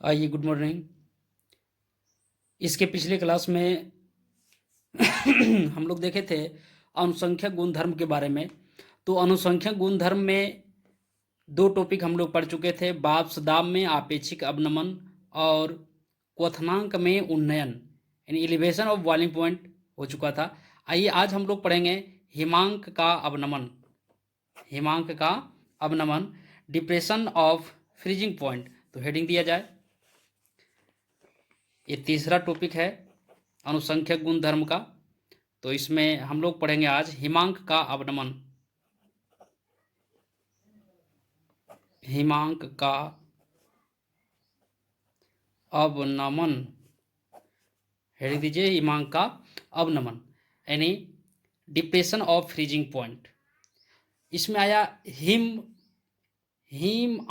आइए, good morning. इसके पिछले क्लास में हम लोग देखे थे अनुसंख्यक गुणधर्म के बारे में। तो अनुसंख्यक गुणधर्म में दो टॉपिक हम लोग पढ़ चुके थे, वाष्प दाब में आपेक्षिक अवनमन और क्वथनांक में उन्नयन, यानी एलिवेशन ऑफ बॉइलिंग पॉइंट हो चुका था। आइए आज हम लोग पढ़ेंगे हिमांक का अवनमन। हिमांक का अवनमन, डिप्रेशन ऑफ फ्रीजिंग पॉइंट। तो हेडिंग दिया जाए, ये तीसरा टॉपिक है अनुसंख्यक गुणधर्म का। तो इसमें हम लोग पढ़ेंगे आज हिमांक का अवनमन। हिमांक का अवनमन, हेडिंग दीजिए हिमांक का अवनमन, यानी डिप्रेशन ऑफ फ्रीजिंग पॉइंट। इसमें आया हिम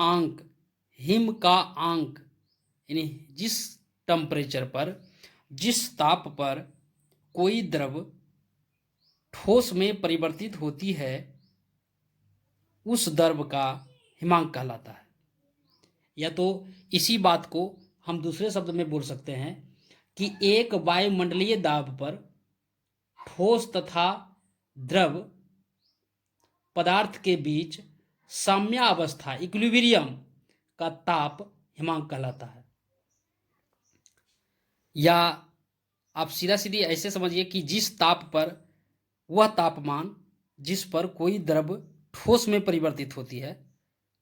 आंक, हिम का आंक, यानी जिस टेम्परेचर पर, जिस ताप पर कोई द्रव ठोस में परिवर्तित होती है उस द्रव का हिमांक कहलाता है। या तो इसी बात को हम दूसरे शब्द में बोल सकते हैं कि एक वायुमंडलीय दाब पर ठोस तथा द्रव पदार्थ के बीच साम्यावस्था, इक्विलिब्रियम का ताप हिमांक कहलाता है। या आप सीधा सीधी ऐसे समझिए कि जिस ताप पर, वह तापमान जिस पर कोई द्रव ठोस में परिवर्तित होती है,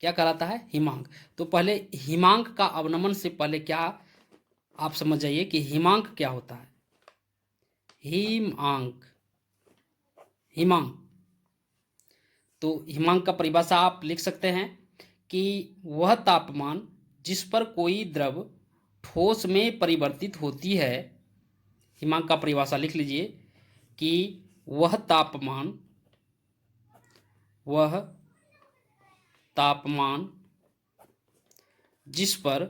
क्या कहलाता है? हिमांक। तो पहले हिमांक का अवनमन से पहले क्या आप समझ जाइए कि हिमांक क्या होता है। हिमांक, हिमांक, तो हिमांक का परिभाषा आप लिख सकते हैं कि वह तापमान जिस पर कोई द्रव ठोस में परिवर्तित होती है। हिमांक का परिभाषा लिख लीजिए कि वह तापमान, वह तापमान जिस पर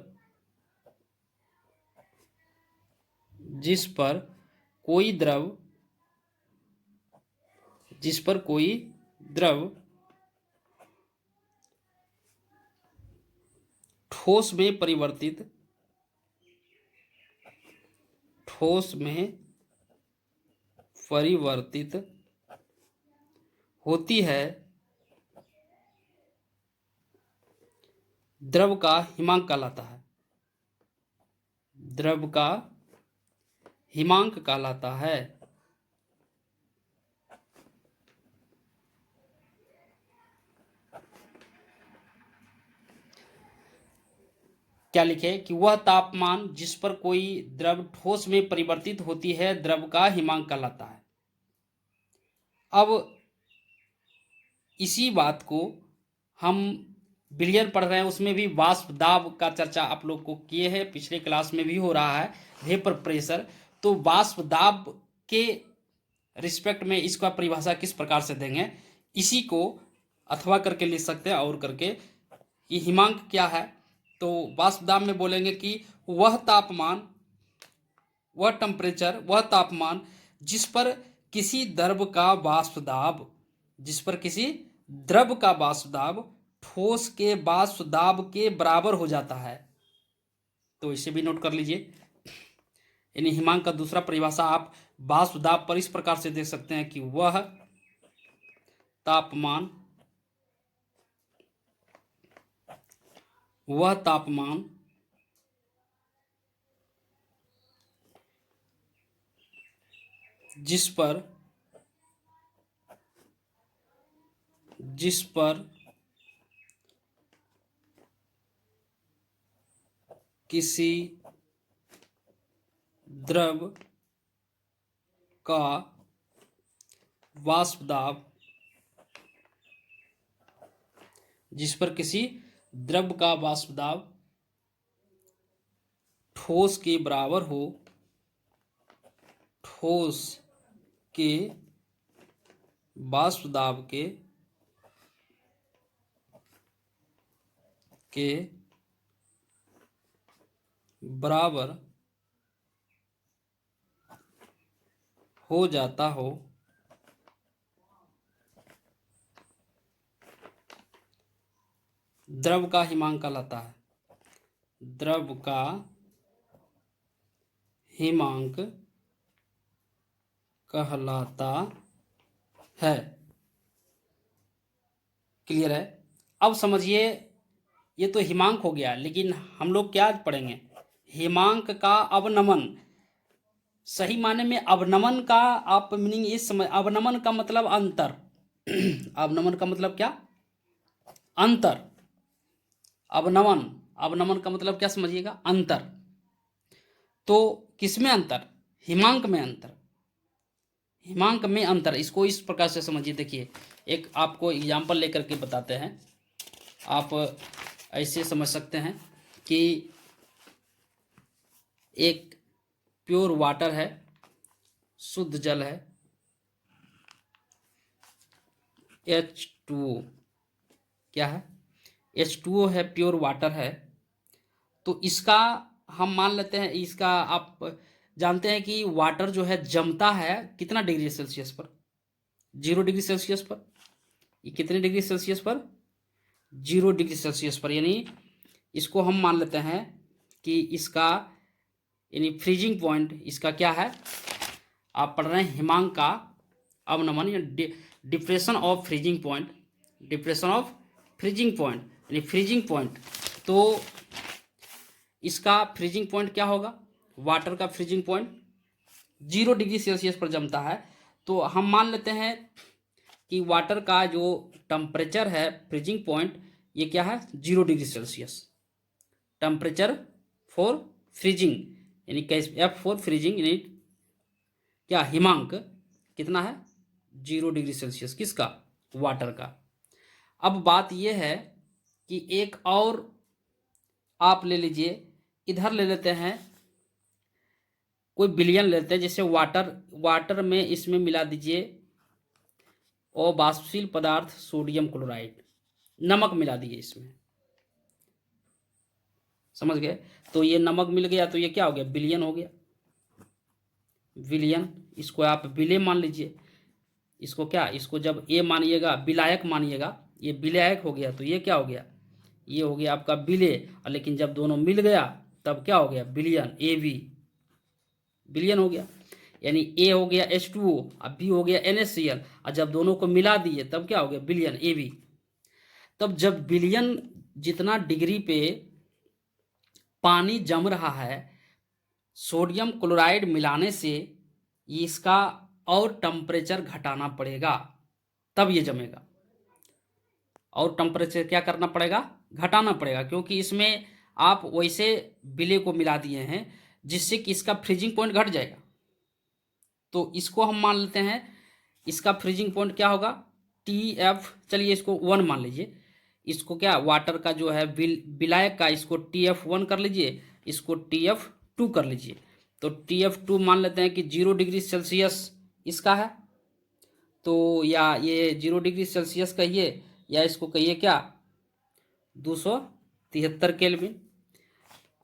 कोई द्रव, जिस पर कोई द्रव ठोस में परिवर्तित होती है, द्रव का हिमांक कहलाता है। द्रव का हिमांक कहलाता है। क्या लिखे कि वह तापमान जिस पर कोई द्रव ठोस में परिवर्तित होती है, द्रव का हिमांक कहलाता है। अब इसी बात को हम विलयन पढ़ रहे हैं, उसमें भी वाष्प दाब का चर्चा आप लोग को किए हैं, पिछले क्लास में भी हो रहा है, वेपर प्रेशर। तो वाष्प दाब के रिस्पेक्ट में इसका परिभाषा किस प्रकार से देंगे, इसी को अथवा करके लिख सकते हैं और करके। ये हिमांक क्या है, तो वाष्प दाब में बोलेंगे कि वह तापमान, वह टेम्परेचर, वह तापमान जिस पर किसी द्रव का वाष्प दाब, जिस पर किसी द्रव का वाष्प दाब ठोस के वाष्प दाब के बराबर हो जाता है। तो इसे भी नोट कर लीजिए। यानी हिमांक का दूसरा परिभाषा आप वाष्प दाब पर इस प्रकार से देख सकते हैं कि वह तापमान, वह तापमान जिस पर किसी द्रव का वाष्प दाब, जिस पर किसी द्रव का वाष्प दाब ठोस के बराबर हो, ठोस के वाष्प दाब के बराबर हो जाता हो, द्रव का हिमांक कहलाता है। द्रव का हिमांक कहलाता है। क्लियर है? अब समझिए, ये तो हिमांक हो गया, लेकिन हम लोग क्या पढ़ेंगे? हिमांक का अवनमन। सही माने में अवनमन का आप मीनिंग इस समय, अवनमन का मतलब अंतर। अवनमन का मतलब क्या? अंतर। अवनमन, अवनमन का मतलब क्या समझिएगा? अंतर। तो किसमें अंतर? हिमांक में अंतर। हिमांक में अंतर, इसको इस प्रकार से समझिए। देखिए, एक आपको एग्जाम्पल लेकर के बताते हैं। आप ऐसे समझ सकते हैं कि एक प्योर वाटर है, शुद्ध जल है, H2O। क्या है? H2O है, प्योर वाटर है। तो इसका हम मान लेते हैं, इसका आप जानते हैं कि वाटर जो है जमता है कितना डिग्री सेल्सियस पर? 0 डिग्री सेल्सियस पर। ये कितने डिग्री सेल्सियस पर? 0 डिग्री सेल्सियस पर। यानी इसको हम मान लेते हैं कि इसका यानी फ्रीजिंग पॉइंट इसका क्या है? आप पढ़ रहे हैं हिमांक का अवनमन या depression of freezing point. Depression of freezing point यानी फ्रीजिंग पॉइंट। तो इसका फ्रीजिंग पॉइंट क्या होगा? वाटर का फ्रीजिंग पॉइंट 0 डिग्री सेल्सियस पर जमता है। तो हम मान लेते हैं कि वाटर का जो टेम्परेचर है, फ्रीजिंग पॉइंट, ये क्या है? 0 degree Celsius. Temperature for freezing यानी F फॉर फ्रीजिंग यानी क्या? हिमांक कितना है? 0 डिग्री सेल्सियस। किसका? वाटर का। अब बात यह है कि एक और आप ले लीजिए, इधर ले लेते हैं, कोई विलयन लेते हैं, जैसे वाटर में इसमें मिला दीजिए अवाष्पशील पदार्थ सोडियम क्लोराइड, नमक मिला दिए इसमें। समझ गए? तो ये नमक मिल गया, तो ये क्या हो गया? विलयन हो गया। विलयन, इसको आप विलेय मान लीजिए। इसको क्या? इसको जब ए मानिएगा, विलायक मानिएगा, ये विलायक हो गया, तो ये क्या हो गया? ये हो गया आपका विलेय। लेकिन जब दोनों मिल गया तब क्या हो गया? विलयन, AB विलयन हो गया। यानी ए हो गया H2O और बी हो गया NaCl, और जब दोनों को मिला दिए तब क्या हो गया? विलयन, AB। तब जब विलयन जितना डिग्री पे पानी जम रहा है, सोडियम क्लोराइड मिलाने से इसका और टेम्परेचर घटाना पड़ेगा, तब ये जमेगा। और टेम्परेचर क्या करना पड़ेगा? घटाना पड़ेगा, क्योंकि इसमें आप वैसे विलेय को मिला दिए हैं जिससे कि इसका फ्रीजिंग पॉइंट घट जाएगा। तो इसको हम मान लेते हैं, इसका फ्रीजिंग पॉइंट क्या होगा? TF, चलिए इसको 1 मान लीजिए। इसको क्या? वाटर का जो है विलायक का, इसको TF1 कर लीजिए, इसको TF2 कर लीजिए। तो TF2 मान लेते हैं कि 0 डिग्री सेल्सियस इसका है। तो या ये 0 डिग्री सेल्सियस कहिए, या इसको कहिए क्या? 273 केल्विन।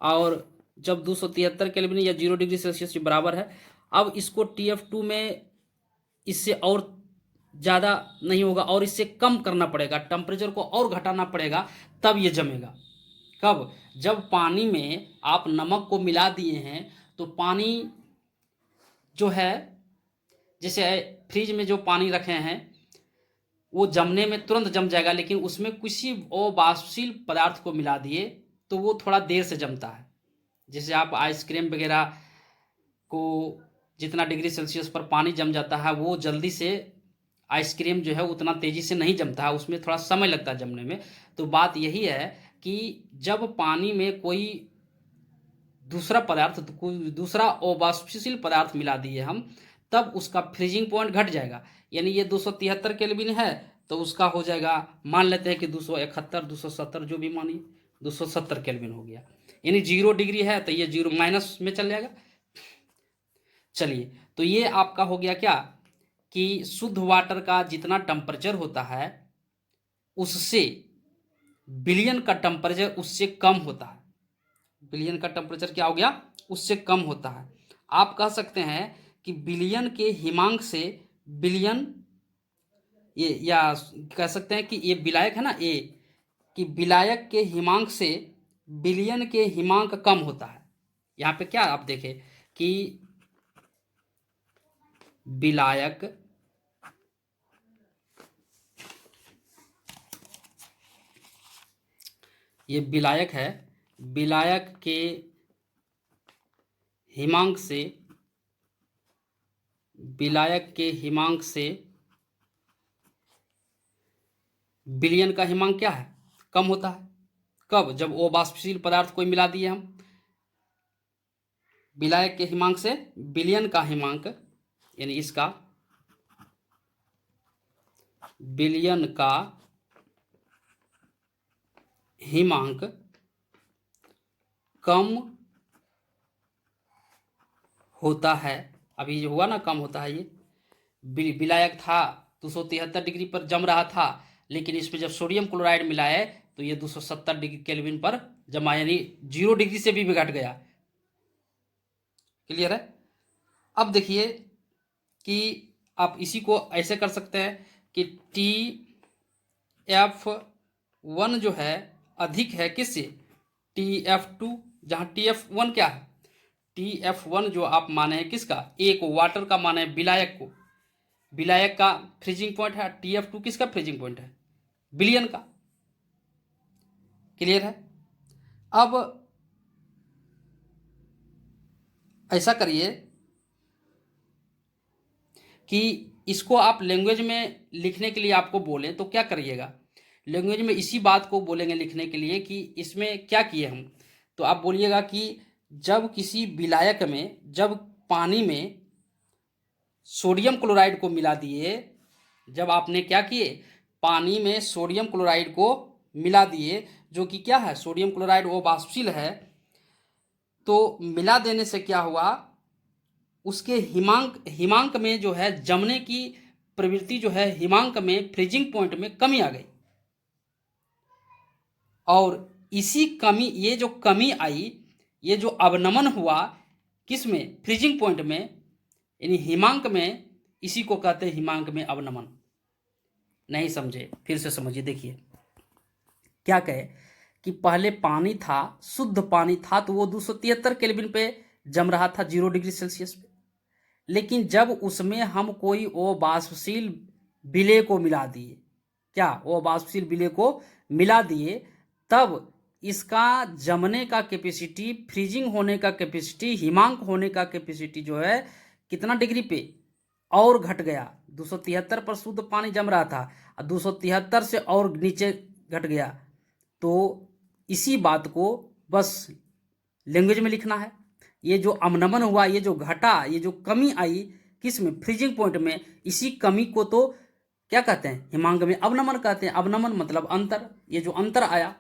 और जब 273 केल्विन या 0 डिग्री सेल्सियस के बराबर है, अब इसको TF2 में इससे और ज़्यादा नहीं होगा, और इससे कम करना पड़ेगा, टेम्परेचर को और घटाना पड़ेगा, तब ये जमेगा। कब? जब पानी में आप नमक को मिला दिए हैं, तो पानी जो है, जैसे फ्रिज में जो पानी रखे हैं वो जमने में तुरंत जम जाएगा, लेकिन उसमें किसी अवाष्पशील पदार्थ को मिला दिए तो वो थोड़ा देर से जमता है। जैसे आप आइसक्रीम वगैरह को जितना डिग्री सेल्सियस पर पानी जम जाता है, वो जल्दी से आइसक्रीम जो है उतना तेज़ी से नहीं जमता है, उसमें थोड़ा समय लगता है जमने में। तो बात यही है कि जब पानी में कोई दूसरा पदार्थ, कोई दूसरा अवाष्पशील पदार्थ मिला दिए हम, तब उसका फ्रीजिंग पॉइंट घट जाएगा। यानी ये 273 केल्विन है, तो उसका हो जाएगा, मान लेते हैं कि 271, 270 जो भी मानिए, 270 केल्विन हो गया। यानी 0 डिग्री है तो ये 0 माइनस में चल जाएगा। चलिए, तो ये आपका हो गया क्या? कि शुद्ध वाटर का जितना टेम्परेचर होता है उससे विलयन का टेम्परेचर उससे कम होता है। विलयन का टेम्परेचर क्या हो गया? उससे कम होता है। आप कह सकते हैं कि विलयन के हिमांक से विलयन, ये या कह सकते हैं कि ये विलायक है ना, ए, कि विलायक के हिमांक से विलयन के हिमांक कम होता है। यहाँ पे क्या आप देखें कि विलायक ये विलायक है, विलायक के हिमांक से, विलायक के हिमांक से विलयन का हिमांक क्या है, कम होता है। कब? जब वो वाष्पशील पदार्थ कोई मिला दिए हम। विलायक के हिमांक से विलयन का हिमांक, यानी इसका विलयन का हिमांक कम होता है। अभी जो हुआ ना कम होता है, ये विलायक था 273 डिग्री पर जम रहा था, लेकिन इसमें जब सोडियम क्लोराइड मिलाए तो ये 270 डिग्री केल्विन पर जमा, यानी 0 डिग्री से भी घट गया। क्लियर है? अब देखिए कि आप इसी को ऐसे कर सकते हैं कि TF1 जो है अधिक है किससे, TF2, जहाँ TF1 क्या है, TF1 जो आप माने हैं किसका, एक वाटर का माने है विलायक को, विलायक का फ्रीजिंग पॉइंट है। TF2 किसका फ्रीजिंग पॉइंट है, विलयन का। क्लियर है? अब ऐसा करिए कि इसको आप लैंग्वेज में लिखने के लिए आपको बोलें तो क्या करिएगा, लैंग्वेज में इसी बात को बोलेंगे लिखने के लिए कि इसमें क्या किए हम, तो आप बोलिएगा कि जब किसी विलायक में, जब पानी में सोडियम क्लोराइड को मिला दिए, जब आपने क्या किए, पानी में सोडियम क्लोराइड को मिला दिए, जो कि क्या है, सोडियम क्लोराइड वो वाष्पशील है, तो मिला देने से क्या हुआ, उसके हिमांक में जो है जमने की प्रवृत्ति जो है, हिमांक में फ्रीजिंग पॉइंट में कमी आ गई। और इसी कमी, ये जो कमी आई, ये जो अवनमन हुआ किसमें, फ्रीजिंग पॉइंट में, यानी हिमांक में, इसी को कहते हैं हिमांक में अवनमन। नहीं समझे? फिर से समझिए। देखिए क्या कहे कि पहले पानी था, शुद्ध पानी था, तो वो 273 केल्विन पे जम रहा था 0 डिग्री सेल्सियस पे, लेकिन जब उसमें हम कोई वो वाष्पशील विलेय को मिला दिए, क्या वो वाष्पशील विलेय को मिला दिए, तब इसका जमने का कैपेसिटी, फ्रीजिंग होने का कैपेसिटी, हिमांक होने का कैपेसिटी जो है कितना डिग्री पे और घट गया। 273 पर शुद्ध पानी जम रहा था, 273 से और नीचे घट गया। तो इसी बात को बस लैंग्वेज में लिखना है। ये जो अवनमन हुआ, ये जो घटा, ये जो कमी आई किस में, फ्रीजिंग पॉइंट में, इसी कमी को तो क्या कहते हैं, हिमांक में अवनमन कहते हैं। अवनमन मतलब अंतर, ये जो अंतर आया,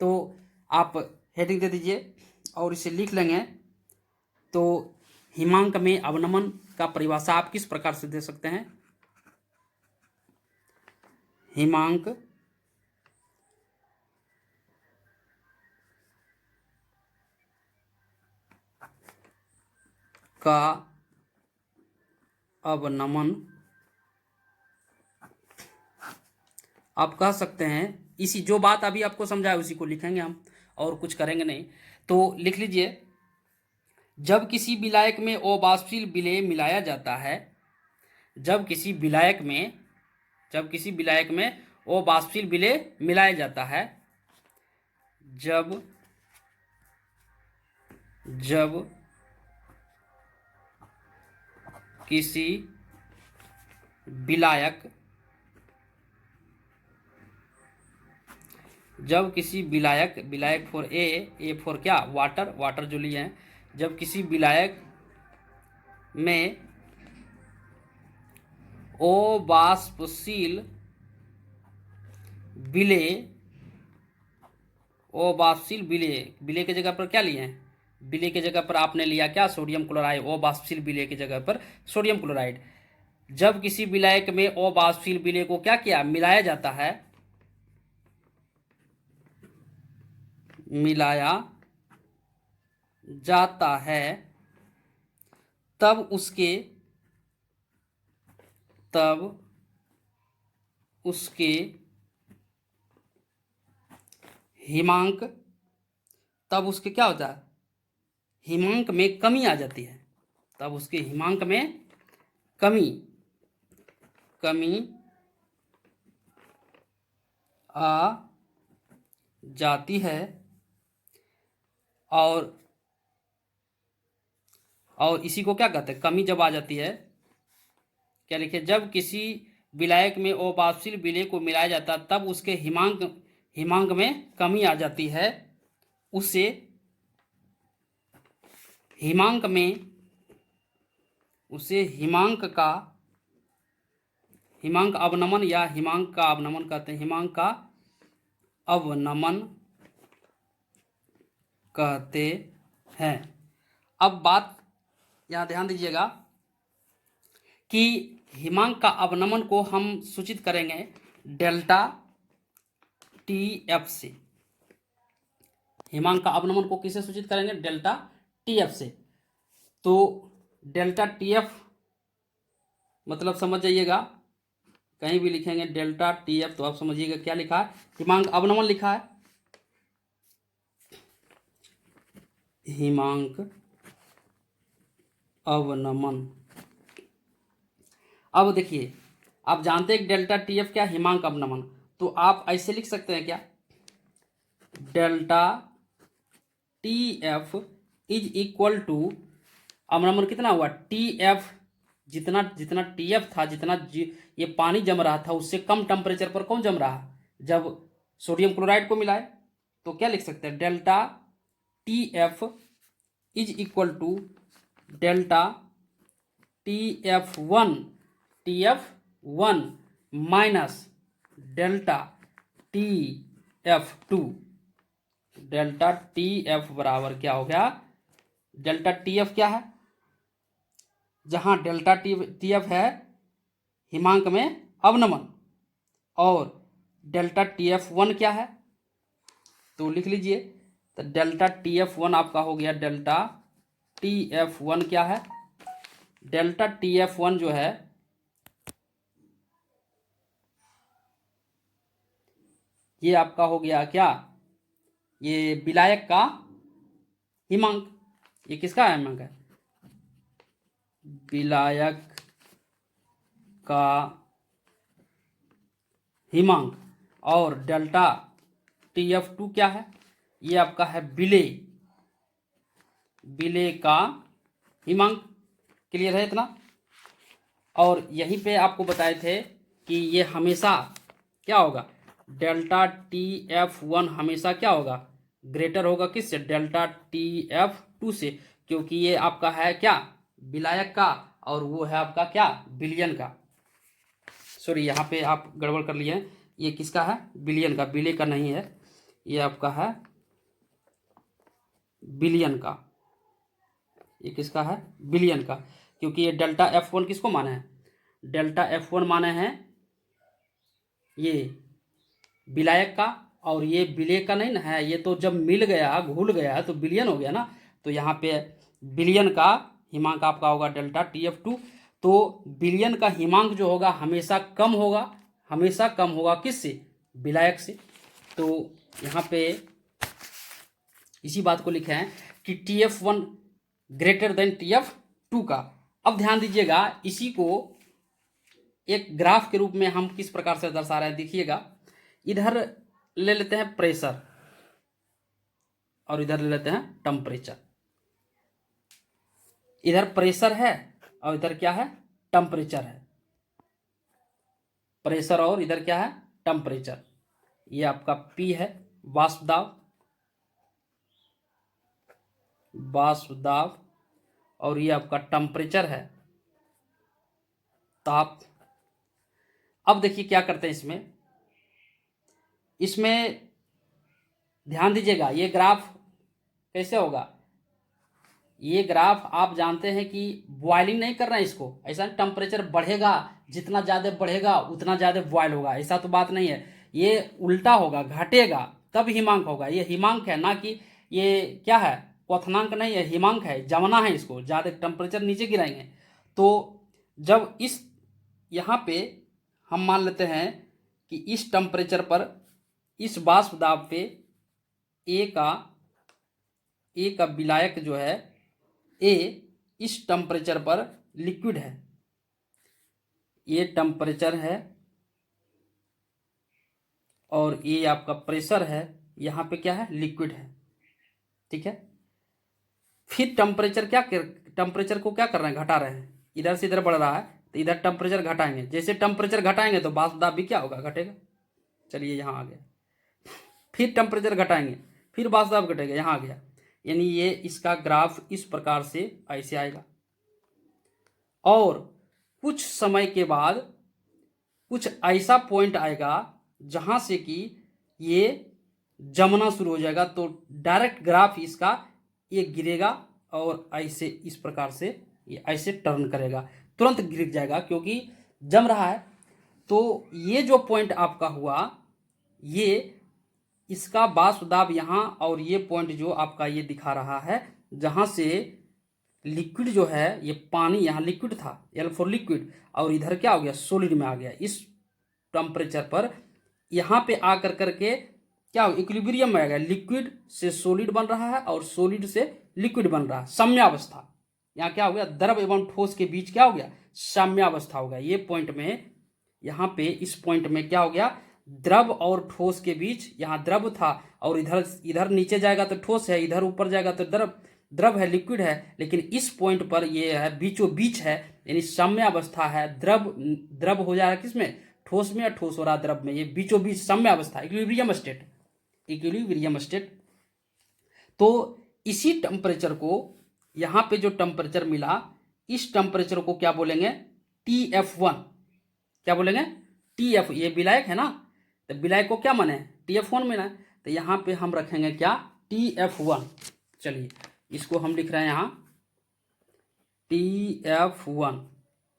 तो आप हेडिंग दे दीजिए और इसे लिख लेंगे। तो हिमांक में अवनमन का परिभाषा आप किस प्रकार से दे सकते हैं, हिमांक का अवनमन, आप कह सकते हैं, इसी जो बात अभी आपको समझाया उसी को लिखेंगे हम, और कुछ करेंगे नहीं। तो लिख लीजिए, जब किसी विलायक में अवाष्पशील विलेय मिलाया जाता है, जब किसी विलायक में, जब किसी विलायक में अवाष्पशील विलेय मिलाया जाता है, जब जब किसी विलायक, जब किसी विलायक, विलायक फॉर ए फॉर क्या, वाटर, वाटर जो लिए हैं, जब किसी विलायक में अवाष्पशील विलेय, अवाष्पशील विलेय, विलेय की जगह पर क्या लिए हैं, विलेय की जगह पर आपने लिया क्या, सोडियम क्लोराइड, अवाष्पशील विलेय की जगह पर सोडियम क्लोराइड। जब किसी विलायक में अवाष्पशील विलेय को क्या किया, मिलाया जाता है, मिलाया जाता है, तब उसके, तब उसके हिमांक तब उसके क्या होता है, हिमांक में कमी आ जाती है, तब उसके हिमांक में कमी कमी आ जाती है। और इसी को क्या कहते हैं, कमी जब आ जाती है, क्या लिखे, जब किसी विलायक में अवाष्पशील विलेय को मिलाया जाता है तब उसके हिमांक में कमी आ जाती है, उसे हिमांक में हिमांक अवनमन या हिमांक का अवनमन कहते हैं, हिमांक का अवनमन कहते हैं। अब बात यहाँ ध्यान दीजिएगा कि हिमांक का अवनमन को हम सूचित करेंगे डेल्टा टी एफ से। हिमांक का अवनमन को किसे सूचित करेंगे, डेल्टा टी एफ से। तो डेल्टा टी एफ मतलब समझ जाइएगा, कहीं भी लिखेंगे डेल्टा टी एफ तो आप समझिएगा क्या लिखा है, हिमांक अवनमन लिखा है, हिमांक अवनमन। अब देखिए, आप जानते हैं डेल्टा टी एफ क्या, हिमांक अवनमन, तो आप ऐसे लिख सकते हैं क्या, delta T F is equal to, अवनमन कितना हुआ, टी एफ, जितना जितना टी एफ था, ये पानी जम रहा था उससे कम टेम्परेचर पर कौन जम रहा, जब सोडियम क्लोराइड को मिलाए, तो क्या लिख सकते हैं, delta T F is equal to delta T F one minus delta T F two. Delta T F बराबर क्या हो गया, डेल्टा टी एफ क्या है, जहां डेल्टा टी एफ है हिमांक में अवनमन, और डेल्टा टी एफ वन क्या है, तो लिख लीजिए, तो डेल्टा टी एफ वन आपका हो गया, डेल्टा टी एफ वन क्या है, डेल्टा टी एफ वन जो है ये आपका हो गया क्या, ये विलायक का हिमांक, ये किसका हिमांक है, विलायक का हिमांक। और डेल्टा टी एफ टू क्या है, ये आपका है विलेय का हिमांक। क्लियर है इतना। और यहीं पे आपको बताए थे कि ये हमेशा क्या होगा, डेल्टा टी एफ वन हमेशा क्या होगा, ग्रेटर होगा किससे, डेल्टा टी एफ टू से, क्योंकि ये आपका है क्या, विलायक का, और वो है आपका क्या, विलयन का। सॉरी, यहाँ पे आप गड़बड़ कर लिए हैं, ये किसका है, विलयन का, विलेय का नहीं है, ये आपका है विलयन का, ये किसका है, विलयन का, क्योंकि ये डेल्टा एफ वन किसको माने हैं, डेल्टा एफ वन माने हैं ये विलायक का, और ये विलेय का नहीं ना है, ये तो जब मिल गया घुल गया तो विलयन हो गया ना, तो यहाँ पे विलयन का हिमांक आपका होगा डेल्टा टी एफ टू। तो विलयन का हिमांक जो होगा हमेशा कम होगा, हमेशा कम होगा किससे, विलायक से। तो यहाँ पे इसी बात को लिखे हैं कि T F one greater than T F to का। अब ध्यान दीजिएगा, इसी को एक ग्राफ के रूप में हम किस प्रकार से दर्शा रहे हैं, देखिएगा, इधर ले लेते हैं प्रेशर और इधर ले लेते हैं टेम्परेचर। इधर प्रेशर है और इधर क्या है, टेम्परेचर है, प्रेशर और इधर क्या है, टेम्परेचर। ये आपका P है, वाष्प दाब, और ये आपका टेम्परेचर है, ताप। अब देखिए क्या करते हैं इसमें ध्यान दीजिएगा, ये ग्राफ कैसे होगा, ये ग्राफ आप जानते हैं कि बॉइलिंग नहीं करना है इसको, ऐसा टेम्परेचर बढ़ेगा, जितना ज़्यादा बढ़ेगा उतना ज़्यादा बॉयल होगा, ऐसा तो बात नहीं है, ये उल्टा होगा, घटेगा तब हिमांक होगा। ये हिमांक है, ना कि ये क्या है, क्वथनांक नहीं है, हिमांक है, जमना है इसको, ज़्यादा टेम्परेचर नीचे गिराएंगे। तो जब इस यहाँ पे हम मान लेते हैं कि इस टेम्परेचर पर, इस वाष्प दाब पे A का ए का विलायक जो है ए इस टेम्परेचर पर लिक्विड है, ये टेम्परेचर है और ये आपका प्रेशर है, यहाँ पे क्या है लिक्विड है, ठीक है। फिर टेम्परेचर को क्या कर रहे हैं, घटा रहे हैं, इधर से इधर बढ़ रहा है तो इधर टेम्परेचर घटाएंगे, जैसे टेम्परेचर घटाएंगे तो वाष्प दाब भी क्या होगा, घटेगा। चलिए यहाँ आ गया, फिर टेम्परेचर घटाएंगे फिर वाष्प दाब घटेगा, यहाँ आ गया। यानी ये इसका ग्राफ इस प्रकार से ऐसे आएगा और कुछ समय के बाद कुछ ऐसा पॉइंट आएगा जहां से कि ये जमना शुरू हो जाएगा, तो डायरेक्ट ग्राफ इसका ये गिरेगा और ऐसे इस प्रकार से ये ऐसे टर्न करेगा, तुरंत गिर जाएगा क्योंकि जम रहा है। तो ये जो पॉइंट आपका हुआ, ये इसका वाष्प दाब यहाँ, और ये पॉइंट जो आपका ये दिखा रहा है जहाँ से लिक्विड जो है, ये पानी यहाँ लिक्विड था, L फॉर लिक्विड, और इधर क्या हो गया, सॉलिड में आ गया। इस टेम्परेचर पर यहाँ पे आकर करके क्या हो, इक्विलिब्रियम में आ गया, लिक्विड से सॉलिड बन रहा है और सॉलिड से लिक्विड बन रहा है, साम्यावस्था। यहाँ क्या हो गया, द्रव एवं ठोस के बीच क्या हो गया, साम्यावस्था हो गया। ये पॉइंट में, यहाँ पे इस पॉइंट में क्या हो गया, द्रव और ठोस के बीच, यहाँ द्रव था और इधर नीचे जाएगा तो ठोस है, इधर ऊपर जाएगा तो द्रव है, लिक्विड है, लेकिन इस पॉइंट पर ये है बीचों बीच है, यानी साम्यावस्था है। द्रव हो जाएगा किसमें, ठोस में, या ठोस हो रहा द्रव में, ये बीचों बीच साम्यावस्था, इक्विलिब्रियम स्टेट। तो इसी टेम्परेचर को, यहाँ पे जो टेम्परेचर मिला, इस टेम्परेचर को क्या बोलेंगे, TF1। क्या बोलेंगे, TF, ये विलायक है ना, तो विलायक को क्या माने, TF1 में ना, तो यहाँ पे हम रखेंगे क्या, TF1। चलिए इसको हम लिख रहे हैं यहाँ TF1,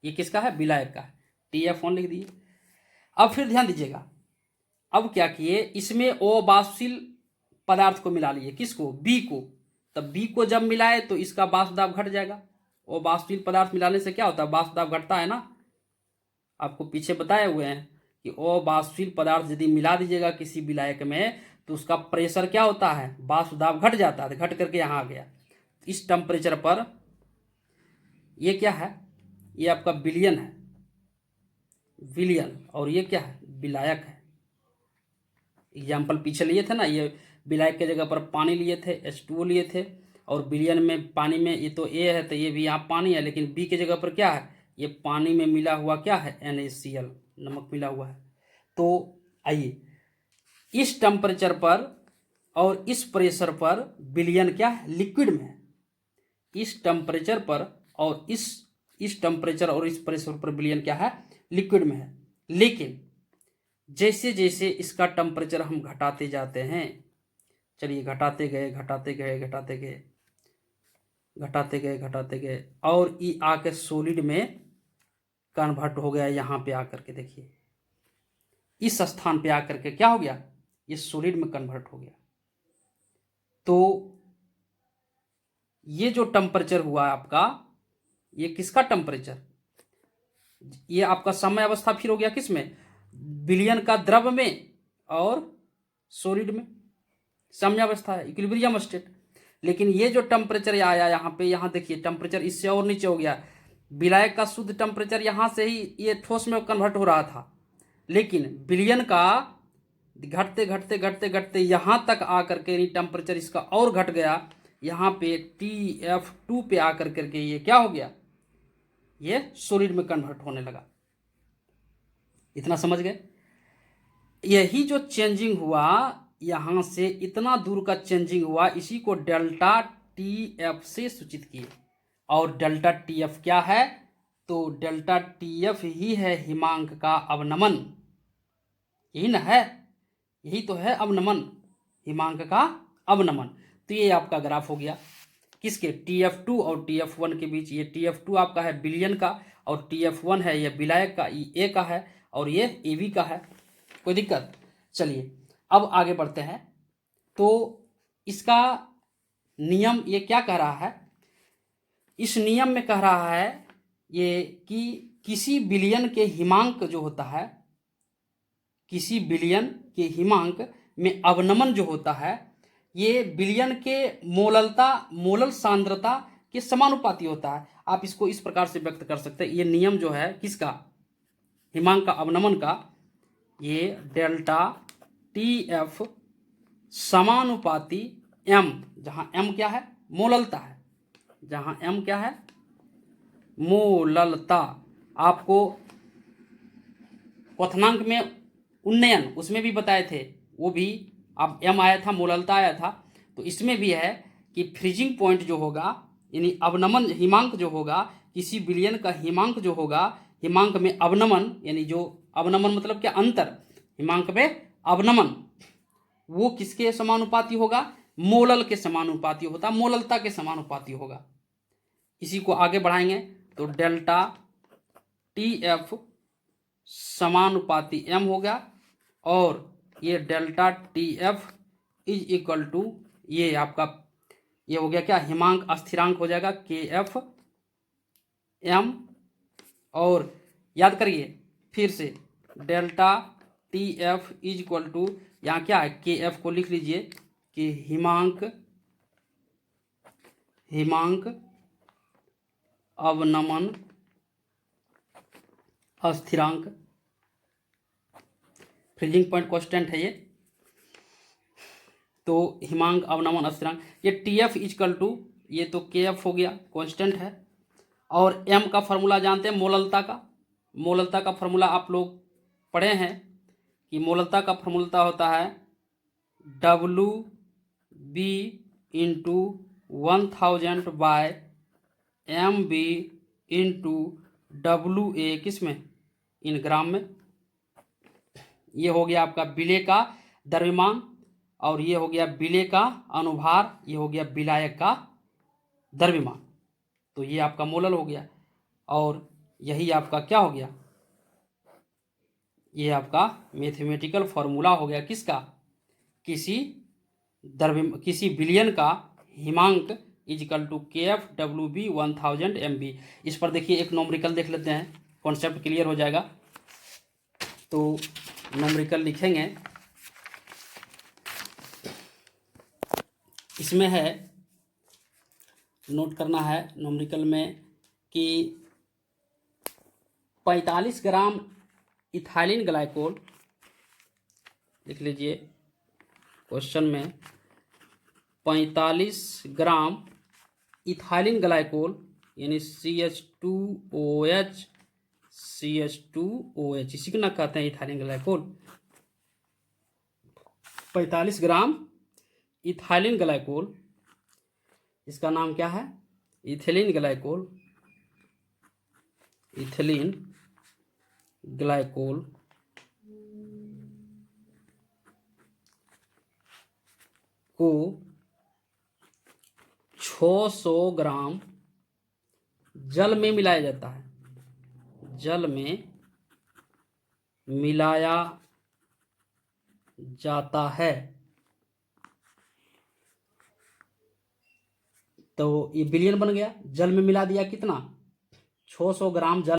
ये किसका है, विलायक का, TF1 लिख दिए। अब फिर ध्यान दीजिएगा, अब क्या किए, इसमें अवाष्पशील पदार्थ को मिला लिए, किसको, B को। तब B को जब मिलाए तो इसका वाष्प दाब घट जाएगा। अवाष्पशील पदार्थ मिलाने से क्या होता है, वाष्प दाब घटता है ना, आपको पीछे बताए हुए हैं कि अवाष्पशील पदार्थ यदि मिला दीजिएगा किसी विलायक में तो उसका प्रेशर क्या होता है, वाष्प दाब घट जाता है, घट करके यहाँ आ गया। इस टेम्परेचर पर ये क्या है, ये आपका विलयन है, विलयन, और ये क्या है, विलायक है। एग्जाम्पल पीछे लिए थे ना, ये विलायक के जगह पर पानी लिए थे, H2O लिए थे, और विलयन में पानी में ये तो A है तो ये भी यहाँ पानी है, लेकिन B के जगह पर क्या है, ये पानी में मिला हुआ क्या है, NaCl, नमक मिला हुआ है। तो आइए इस टेम्परेचर पर और इस प्रेशर पर विलयन क्या है, लिक्विड में है। इस टेम्परेचर पर और इस टेम्परेचर और इस प्रेशर पर विलयन क्या है, लिक्विड में है। लेकिन जैसे जैसे इसका टेम्परेचर हम घटाते जाते हैं, चलिए घटाते गए और ये आके सॉलिड में कन्वर्ट हो गया। यहाँ पे आकर के देखिए, इस स्थान पे आकर के क्या हो गया, ये सॉलिड में कन्वर्ट हो गया। तो ये जो टेम्परेचर हुआ आपका, ये किसका टेम्परेचर, ये आपका समय अवस्था फिर हो गया किसमें, विलयन का द्रव में और सॉलिड में, साम्यावस्था है, इक्विलिब्रियम स्टेट। लेकिन ये जो टेम्परेचर आया यहाँ पे, यहाँ देखिए टेम्परेचर इससे और नीचे हो गया। विलायक का शुद्ध टेम्परेचर यहाँ से ही ये ठोस में कन्वर्ट हो रहा था, लेकिन विलयन का घटते यहाँ तक आकर के टेम्परेचर इसका और घट गया। यहाँ पे TF2 पे आकर करके ये क्या हो गया, ये सॉलिड में कन्वर्ट होने लगा। इतना समझ गए। यही जो चेंजिंग हुआ, यहाँ से इतना दूर का चेंजिंग हुआ, इसी को डेल्टा TF से सूचित किए। और डेल्टा TF क्या है, तो डेल्टा TF ही है हिमांक का अवनमन, यही ना है, यही तो है अवनमन, हिमांक का अवनमन। तो ये आपका ग्राफ हो गया किसके, TF2 और TF1 के बीच। ये TF2 आपका है विलयन का और TF1 है ये विलायक का, ये A का है और ये AB का है। कोई दिक्कत। चलिए अब आगे बढ़ते हैं। तो इसका नियम ये क्या कह रहा है, इस नियम में कह रहा है ये कि किसी विलयन के हिमांक जो होता है, किसी विलयन के हिमांक में अवनमन जो होता है, ये विलयन के मोलल सांद्रता के समानुपाती होता है। आप इसको इस प्रकार से व्यक्त कर सकते हैं। ये नियम जो है किसका, हिमांक का अवनमन का, ये डेल्टा टी एफ समानुपाती एम, जहां एम क्या है, मोललता है, जहां एम क्या है, मोललता। आपको क्वथनांक में उन्नयन उसमें भी बताए थे, वो भी अब एम आया था, मोललता आया था। तो इसमें भी है कि फ्रीजिंग पॉइंट जो होगा, यानी अवनमन हिमांक जो होगा, किसी विलयन का हिमांक जो होगा, हिमांक में अवनमन, यानी जो अवनमन मतलब क्या, अंतर, हिमांक में अवनमन, वो किसके समानुपाती होगा, मोलल के समानुपाती होता, मोललता के समानुपाती होगा। इसी को आगे बढ़ाएंगे तो डेल्टा टी एफ समानुपाती एम होगा, और ये delta T F is equal to, ये आपका ये हो गया क्या, हिमांक स्थिरांक हो जाएगा के एफ एम, और याद करिए फिर से delta T F is equal to, यहाँ क्या है, के एफ को लिख लीजिए कि हिमांक अवनमन स्थिरांक, फ्रीजिंग पॉइंट कांस्टेंट है ये, तो हिमांक अवनमन स्थिरांक, ये टी एफ इजकल टू, ये तो के एफ हो गया, कांस्टेंट है, और एम का फॉर्मूला जानते हैं मोललता का। मोललता का फॉर्मूला आप लोग पढ़े हैं कि मोललता का फॉर्मूला होता है W B into 1000 by M B into W A, किस में, इन ग्राम में। ये हो गया आपका विलेय का द्रव्यमान, और ये हो गया विलेय का अनुभार, ये हो गया विलायक का द्रव्यमान। तो ये आपका मोलल हो गया, और यही आपका क्या हो गया, ये आपका मैथमेटिकल फॉर्मूला हो गया किसका, किसी विलयन का हिमांक is equal to K F W B 1000 M B. इस पर देखिए एक नोमरिकल देख लेते हैं, कॉन्सेप्ट क्लियर हो जाएगा। तो नोमरिकल लिखेंगे, इसमें है, नोट करना है नोमरिकल में कि 45 ग्राम इथाइलिन ग्लाइकोल, लिख लीजिए क्वेश्चन में, 45 ग्राम इथाइलिन ग्लाइकोल यानी CH2OH, इसी को ना कहते हैं इथाइलिन ग्लाइकोल। 45 ग्राम इथाइलिन ग्लाइकोल, इसका नाम क्या है, इथिलीन ग्लाइकोल, इथिलीन ग्लाइकोल को 600 ग्राम जल में मिलाया जाता है, जल में मिलाया जाता है। तो ये विलयन बन गया, जल में मिला दिया कितना, 600 ग्राम जल